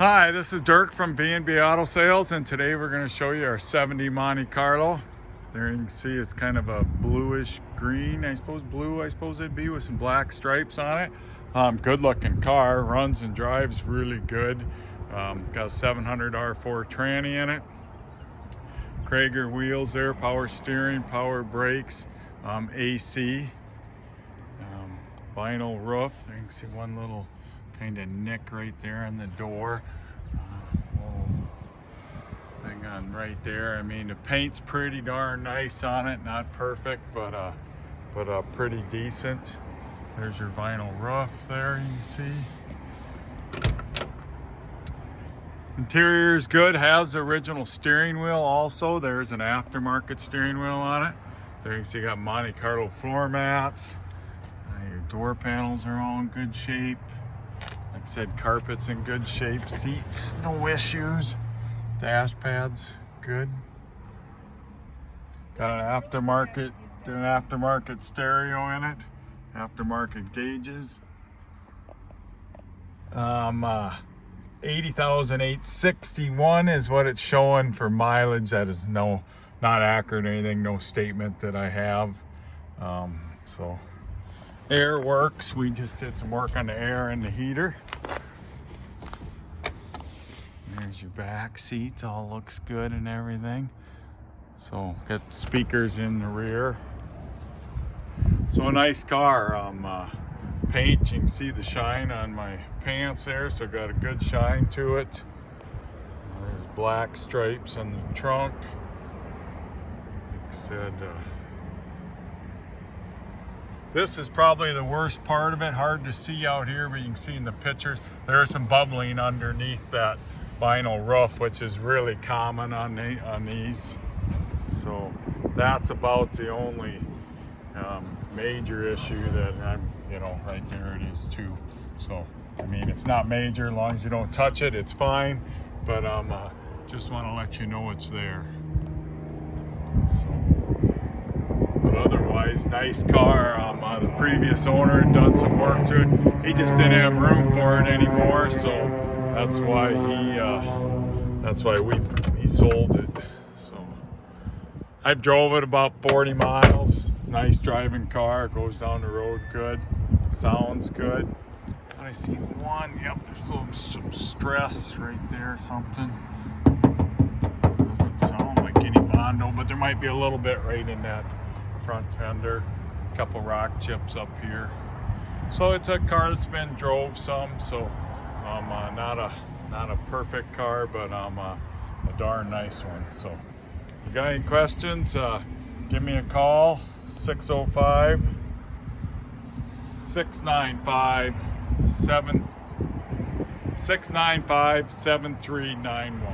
Hi, this is Dirk from B&B Auto Sales, and today we're going to show you our 70 Monte Carlo. There you can see it's kind of a bluish green, I suppose it'd be, with some black stripes on it. Good looking car, runs and drives really good. Got a 700 R4 tranny in it. Krager wheels there, power steering, power brakes, AC, vinyl roof. You can see one little kind of nick right there in the door. Little thing on right there. I mean, the paint's pretty darn nice on it. Not perfect, but pretty decent. There's your vinyl roof there, you can see. Interior is good, has the original steering wheel also. There's an aftermarket steering wheel on it. There you can see you got Monte Carlo floor mats. Your door panels are all in good shape. Like I said, carpet's in good shape. Seats, no issues. Dash pads, good. Got an aftermarket stereo in it. Aftermarket gauges. 80,861 is what it's showing for mileage. That is not accurate or anything, no statement that I have. So air works. We just did some work on the air and the heater. There's your back seats, all looks good and everything. So got speakers in the rear. So a nice car. Paint, you can see the shine on my pants there, so got a good shine to it. There's black stripes on the trunk. Like I said, this is probably the worst part of it. Hard to see out here, but you can see in the pictures there's some bubbling underneath that vinyl roof, which is really common on these. So that's about the only major issue that right there it is too. So I mean, it's not major as long as you don't touch it, it's fine. But just want to let you know it's there. So, but otherwise, nice car. The previous owner had done some work to it. He just didn't have room for it anymore, so that's why he sold it. So I've drove it about 40 miles. Nice driving car, goes down the road good, sounds good. I see one, yep, there's some stress right there, something. Doesn't sound like any Bondo, but there might be a little bit right in that front fender. A couple rock chips up here. So it's a car that's been drove some, so not a perfect car, but a darn nice one. So if you got any questions, give me a call. 605 695 7391.